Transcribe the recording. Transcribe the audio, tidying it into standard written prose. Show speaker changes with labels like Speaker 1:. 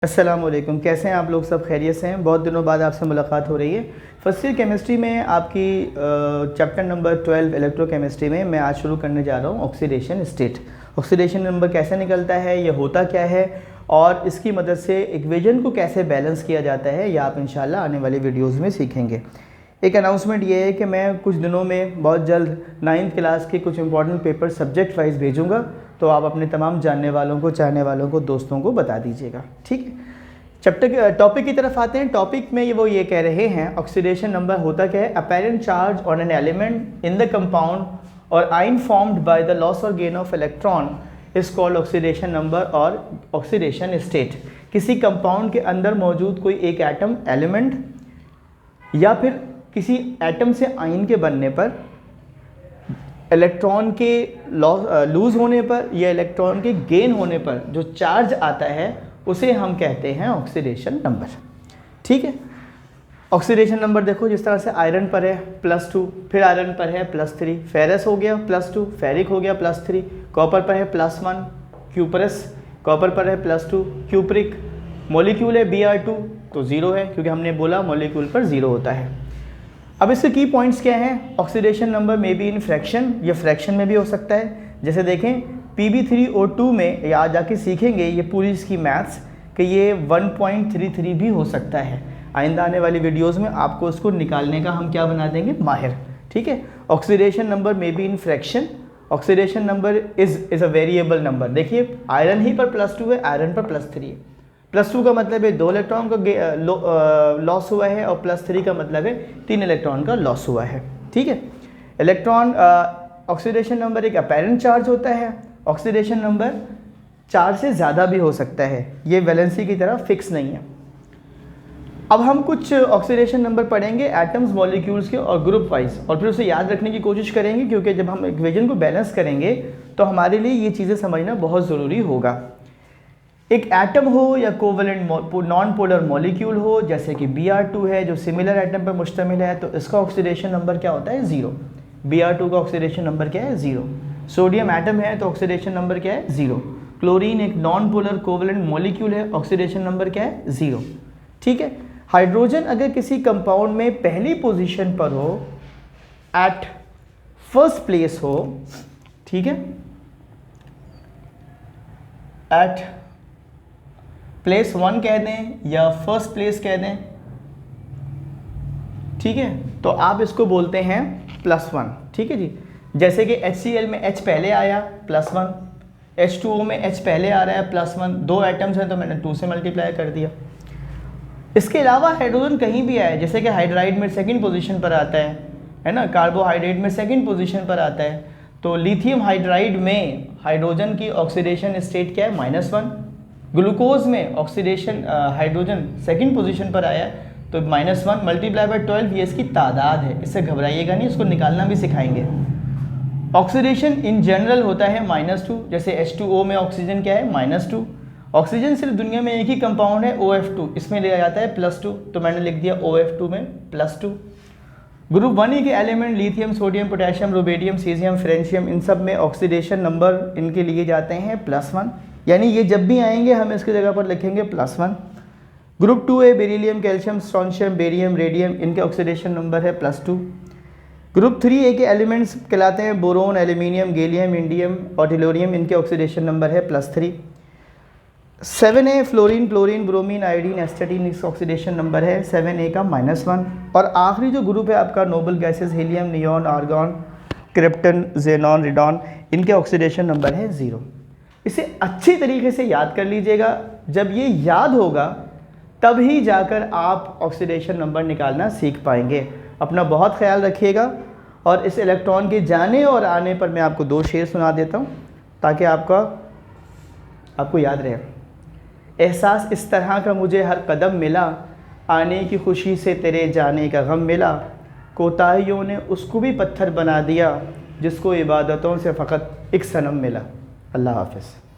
Speaker 1: अस्सलाम वालेकुम, कैसे हैं आप लोग? सब खैरियत से हैं? बहुत दिनों बाद आपसे मुलाकात हो रही है। फर्स्ट ईयर केमिस्ट्री में आपकी चैप्टर नंबर 12 इलेक्ट्रोकेमिस्ट्री में मैं आज शुरू करने जा रहा हूँ ऑक्सीडेशन स्टेट। ऑक्सीडेशन नंबर कैसे निकलता है, ये होता क्या है और इसकी मदद से इक्वेशन को कैसे बैलेंस किया जाता है, यह आप इंशाल्लाह आने वाली वीडियोज़ में सीखेंगे। एक अनाउंसमेंट ये है कि मैं कुछ दिनों में बहुत जल्द 9th क्लास के कुछ इंपॉर्टेंट पेपर सब्जेक्ट वाइज भेजूंगा, तो आप अपने तमाम जानने वालों को, चाहने वालों को, दोस्तों को बता दीजिएगा। ठीक है, चैप्टर के टॉपिक की तरफ आते हैं। टॉपिक में वो ये कह रहे हैं ऑक्सीडेशन नंबर होता क्या है। Apparent charge on an element in the compound or ion formed by the loss or gain of electron is called oxidation number or oxidation state. किसी कंपाउंड के अंदर मौजूद कोई एक एटम, एलिमेंट या फिर किसी एटम से आयन के बनने पर इलेक्ट्रॉन के लूज़ होने पर या इलेक्ट्रॉन के गेन होने पर जो चार्ज आता है उसे हम कहते हैं ऑक्सीडेशन नंबर। ठीक है, ऑक्सीडेशन नंबर देखो जिस तरह से आयरन पर है +2, फिर आयरन पर है +3, फेरस हो गया +2, फेरिक हो गया +3, कॉपर पर है +1, क्यूपरस कॉपर पर है +2, क्यूप्रिक मॉलिक्यूल है Br2 तो 0 है, क्योंकि हमने बोला मॉलिक्यूल पर 0 होता है। अब इसके की पॉइंट्स क्या हैं? ऑक्सीडेशन नंबर में बी इन फ्रैक्शन, ये फ्रैक्शन में भी हो सकता है। जैसे देखें Pb3O2 में, या आज जाके सीखेंगे ये पूरी इसकी मैथ्स कि ये 1.33 भी हो सकता है। आइंदा आने वाली वीडियोस में आपको उसको निकालने का हम क्या बना देंगे, माहिर। ठीक है, ऑक्सीडेशन नंबर में be in fraction, oxidation number is a variable number. देखिए आयरन ही पर +2 है, आयरन पर +3 है। +2 का मतलब है 2 इलेक्ट्रॉन का लॉस हुआ है और +3 का मतलब है 3 इलेक्ट्रॉन का लॉस हुआ है। ठीक है, इलेक्ट्रॉन ऑक्सीडेशन नंबर एक अपेरेंट चार्ज होता है। ऑक्सीडेशन नंबर 4 से ज़्यादा भी हो सकता है, ये वैलेंसी की तरह फिक्स नहीं है। अब हम कुछ ऑक्सीडेशन नंबर पढ़ेंगे एटम्स, मॉलिक्यूल्स के और ग्रुप वाइज, और फिर उसे याद रखने की कोशिश करेंगे, क्योंकि जब हम इक्वेशन को बैलेंस करेंगे तो हमारे लिए ये चीज़ें समझना बहुत ज़रूरी होगा। एक एटम हो या कोवलेंट नॉन पोलर मॉलिक्यूल हो, जैसे कि Br2 है जो सिमिलर एटम पर मुश्तमिल है, तो इसका ऑक्सीडेशन नंबर क्या होता है? 0। Br2 का ऑक्सीडेशन नंबर क्या है? 0। सोडियम एटम है तो ऑक्सीडेशन नंबर क्या है? 0। क्लोरीन एक नॉन पोलर कोवलेंट मॉलिक्यूल है, ऑक्सीडेशन नंबर क्या है? 0। ठीक है, हाइड्रोजन अगर किसी कंपाउंड में पहली पोजीशन पर हो, एट फर्स्ट प्लेस हो, ठीक है, एट प्लेस 1 कह दें या फर्स्ट प्लेस कह दें, ठीक है, तो आप इसको बोलते हैं +1। ठीक है जी, जैसे कि HCl में H पहले आया +1, H2O में H पहले आ रहा है +1, 2 एटम्स हैं तो मैंने 2 से मल्टीप्लाई कर दिया। इसके अलावा हाइड्रोजन कहीं भी आए, जैसे कि हाइड्राइड में सेकंड पोजीशन पर आता है ना, कार्बोहाइड्रेट में सेकंड पोजीशन पर आता है, तो लिथियम हाइड्राइड में हाइड्रोजन की ऑक्सीडेशन स्टेट क्या है? -1। ग्लूकोज में ऑक्सीडेशन हाइड्रोजन सेकंड पोजीशन पर आया है तो -1 मल्टीप्लाई बाय 12, ये इसकी तादाद है, इससे घबराइएगा नहीं, इसको निकालना भी सिखाएंगे। ऑक्सीडेशन इन जनरल होता है -2, जैसे H2O में ऑक्सीजन क्या है? -2। ऑक्सीजन सिर्फ दुनिया में एक ही कंपाउंड है OF2, इसमें लिया जाता है +2, तो मैंने लिख दिया OF2 में +2। ग्रुप 1 के element lithium, sodium, potassium, rubidium, caesium, francium, इन सब में ऑक्सीडेशन नंबर इनके लिए जाते हैं +1, यानी ये जब भी आएंगे हम इसकी जगह पर लिखेंगे +1। Group 2 beryllium, calcium, strontium, barium, radium, इनके ऑक्सीडेशन नंबर है +2। ग्रुप 3 के एलिमेंट्स कहलाते हैं बोरोन, एल्यूमिनियम, गैलियम, इंडियम और टेलोरियम, इनके ऑक्सीडेशन नंबर है +3। 7A fluorine, chlorine, bromine, iodine, astatine, इसका ऑक्सीडेशन नंबर है 7A का -1। और आखिरी जो ग्रुप है आपका noble gases, helium, neon, argon, krypton, xenon, radon, इनके ऑक्सीडेशन नंबर है 0। इसे अच्छी तरीके से याद कर लीजिएगा, जब ये याद होगा तब ही जाकर आप ऑक्सीडेशन नंबर निकालना सीख पाएंगे। अपना बहुत ख्याल रखिएगा। और इस इलेक्ट्रॉन के जाने और आने पर मैं आपको 2 शेर सुना देता हूँ ताकि आपको याद रहे। एहसास इस तरह का मुझे हर कदम मिला, आने की खुशी से तेरे जाने का गम मिला, कोताहियों ने उसको भी पत्थर बना दिया, जिसको इबादतों से फ़कत एक सनम मिला। अल्लाह हाफ़िज़।